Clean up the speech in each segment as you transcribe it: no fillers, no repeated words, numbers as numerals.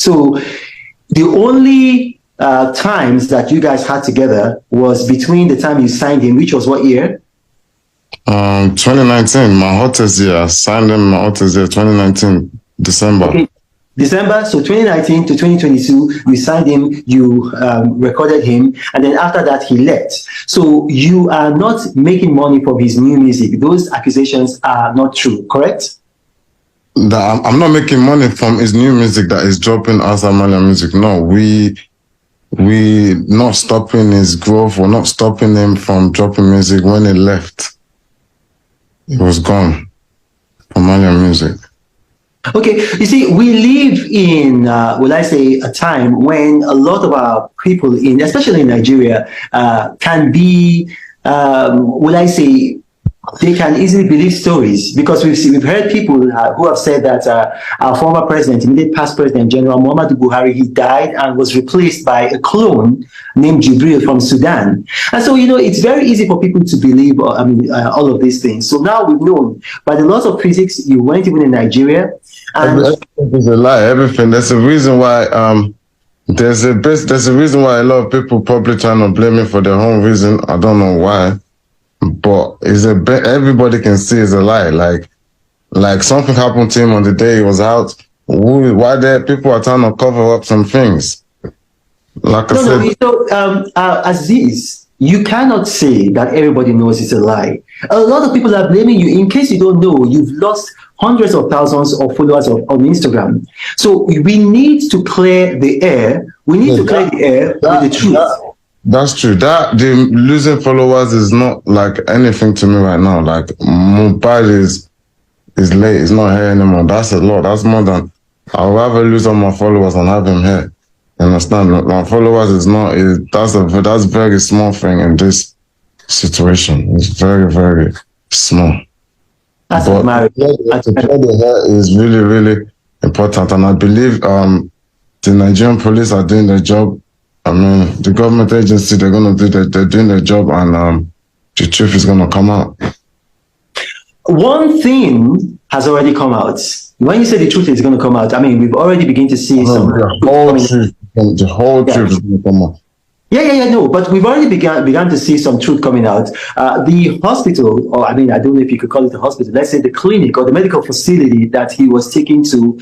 So the only times that you guys had together was between the time you signed him, which was what year? 2019, my hottest year. I signed him my hottest year, 2019, December. Okay. December, so 2019 to 2022, you signed him, you recorded him, and then after that, he left. So you are not making money from his new music. Those accusations are not true, correct? I'm not making money from his new music that is dropping outside Malian music. No, we not stopping his growth. We're not stopping him from dropping music. When he left, he was gone from Malian music. Okay, you see, we live in, will I say, a time when a lot of our people, especially in Nigeria, can be, will I say, they can easily believe stories, because we've heard people who have said that our former president, immediate past president, General Muhammadu Buhari, he died and was replaced by a clone named Jibril from Sudan. And so, it's very easy for people to believe, all of these things. So now we've known by the lots of critics, you weren't even in Nigeria. And everything is a lie. Everything. There's a reason why. There's a reason why a lot of people probably trying to blame me for their own reason. I don't know why. But everybody can see it's a lie. Like something happened to him on the day he was out. Why there people are trying to cover up some things? Like I said, Aziz, you cannot say that everybody knows it's a lie. A lot of people are blaming you. In case you don't know, you've lost hundreds of thousands of followers on Instagram. So we need to clear the air. We need to clear the air with the truth. That's true. That the losing followers is not like anything to me right now. Like Mobile is late. It's not here anymore. That's a lot. That's more than I'd rather lose all my followers and have them here. You understand? My followers is not. That's a very small thing in this situation. It's very, very small. That's but to clear the hair is really, really important, and I believe the Nigerian police are doing their job. I mean, the government agency, they're doing their job, and the truth is gonna come out. One thing has already come out. When you say the truth is going to come out, I mean, we've already begun to see some... The whole truth is going to come out. No, but we've already begun to see some truth coming out. The hospital, or I mean, I don't know if you could call it a hospital, let's say the clinic or the medical facility that he was taken to,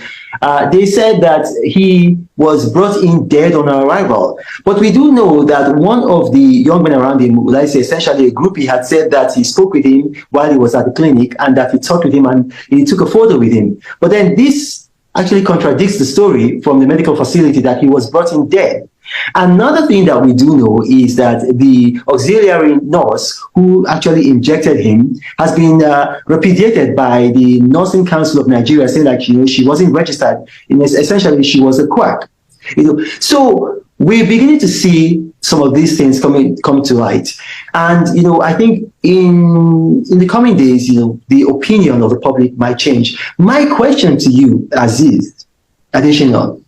they said that he was brought in dead on arrival. But we do know that one of the young men around him, let's say essentially a groupie, had said that he spoke with him while he was at the clinic and that he talked with him and he took a photo with him. But then this actually contradicts the story from the medical facility that he was brought in dead. Another thing that we do know is that the auxiliary nurse who actually injected him has been repudiated by the Nursing Council of Nigeria, saying that she wasn't registered. Essentially, she was a quack. So we're beginning to see some of these things come to light, and I think in the coming days, the opinion of the public might change. My question to you, Aziz Additional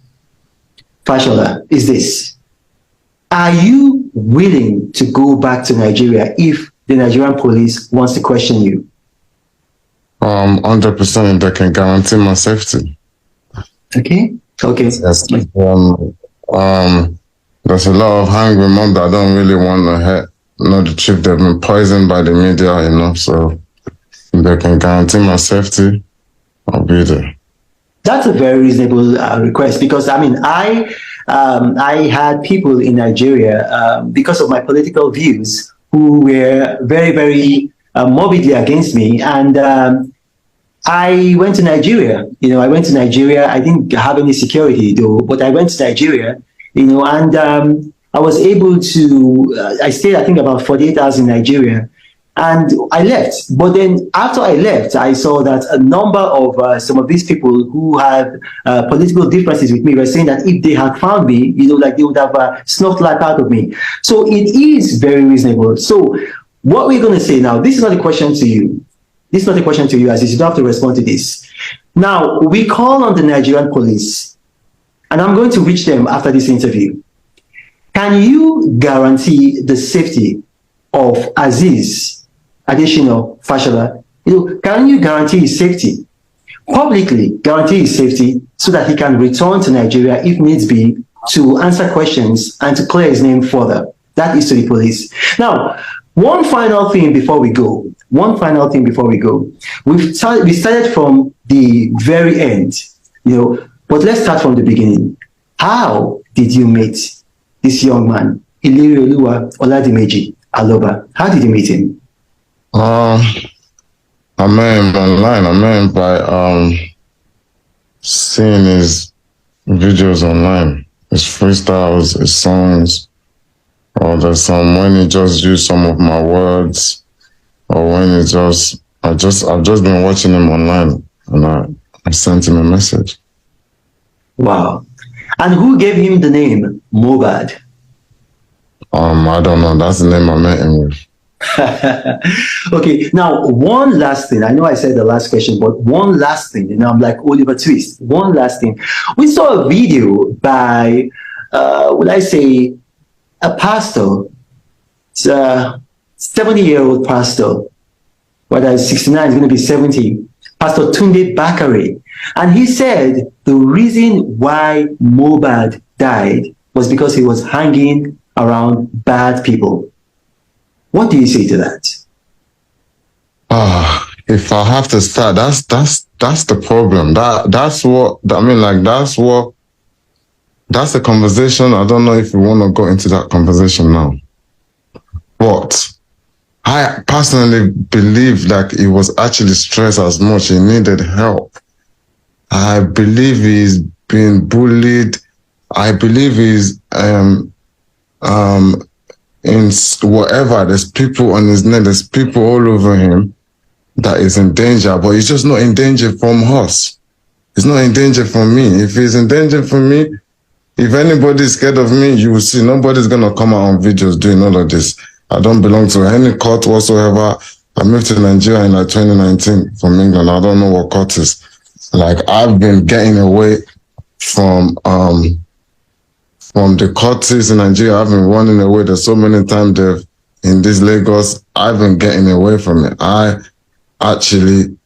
Fashola, is this: are you willing to go back to Nigeria if the Nigerian police wants to question you? 100%, they can guarantee my safety. Okay. Yes. There's a lot of hungry mom that don't really want to know the truth. They've been poisoned by the media, so they can guarantee my safety. I'll be there. That's a very reasonable request, because I mean, I had people in Nigeria because of my political views who were very, very morbidly against me, and I went to Nigeria. I went to Nigeria. I didn't have any security though, but I went to Nigeria. And I was able to. I stayed, I think, about 48 hours in Nigeria. And I left. But then after I left, I saw that a number of some of these people who had political differences with me were saying that if they had found me, they would have snuffed life out of me. So it is very reasonable. So what we're going to say now, this is not a question to you. This is not a question to you, Aziz. You don't have to respond to this. Now, we call on the Nigerian police, and I'm going to reach them after this interview. Can you guarantee the safety of Aziz Additional Fashola? Can you guarantee his safety? publicly guarantee his safety so that he can return to Nigeria if needs be to answer questions and to clear his name further. That is to the police. Now, one final thing before we go. We started from the very end, but let's start from the beginning. How did you meet this young man, Ilerioluwa Oladimeji Aloba? How did you meet him? I met him online. I met him by seeing his videos online, his freestyles, his songs, or there's some when he just used some of my words, or when he I've just been watching him online, and I sent him a message. Wow. And who gave him the name Mohbad? I don't know. That's the name I met him with. Okay, now one last thing. I know I said the last question, but one last thing. I'm like Oliver Twist. One last thing. We saw a video by, would I say, a pastor. It's a 70-year-old pastor. Whether it's 69, it's going to be 70. Pastor Tunde Bakare. And he said the reason why Mohbad died was because he was hanging around bad people. What do you say to that? If I have to start, that's the problem. That's a conversation. I don't know if we want to go into that conversation now. But I personally believe that he was actually stressed as much. He needed help. I believe he's been bullied. I believe he's in whatever, there's people on his neck, there's people all over him that is in danger, but he's just not in danger from us. He's not in danger from me. If he's in danger from me, if anybody's scared of me, you will see nobody's going to come out on videos doing all of this. I don't belong to any court whatsoever. I moved to Nigeria in 2019 from England. I don't know what court is. Like, I've been getting away from the courts in Nigeria. I've been running away. There's so many times in this Lagos, I've been getting away from it. I'm actually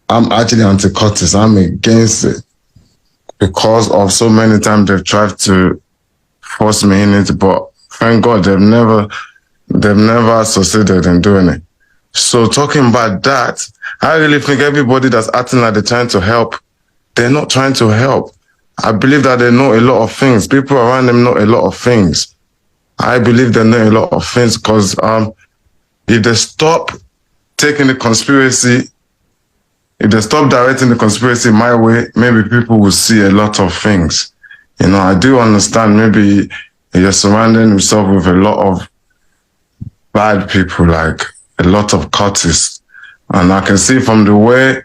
anti-courts. I'm against it because of so many times they've tried to force me in it, but thank God they've never succeeded in doing it. So talking about that, I really think everybody that's acting like they're trying to help, they're not trying to help. I believe that they know a lot of things. People around them know a lot of things. I believe they know a lot of things because if they stop taking the conspiracy, if they stop directing the conspiracy my way, maybe people will see a lot of things. I do understand maybe you're surrounding yourself with a lot of bad people, like a lot of cultists. And I can see from the way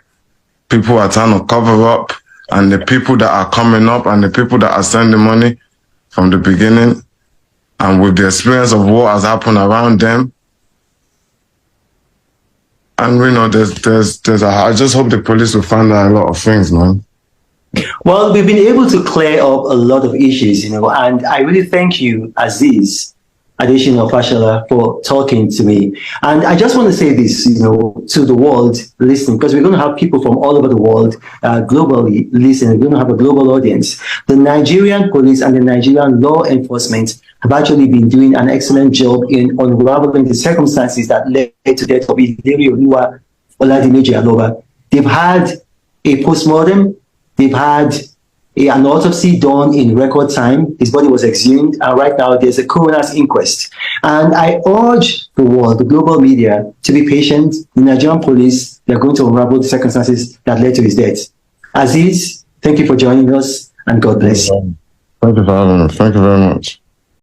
people are trying to cover up, and the people that are coming up and the people that are sending money from the beginning, and with the experience of what has happened around them. And I just hope the police will find out a lot of things, man. Well, we've been able to clear up a lot of issues, and I really thank you, Aziz Adesina Fashola, for talking to me. And I just want to say this, to the world listening, because we're going to have people from all over the world globally listening. We're going to have a global audience. The Nigerian police and the Nigerian law enforcement have actually been doing an excellent job in unraveling the circumstances that led to the death of Ilerioluwa Oladimeji Aloba. They've had a postmortem. They've had an autopsy done in record time. His body was exhumed, and right now there's a coroner's inquest. And I urge the world, the global media, to be patient. The Nigerian police, they're going to unravel the circumstances that led to his death. Aziz, thank you for joining us, and God bless. Thank you for having me. Thank you very much.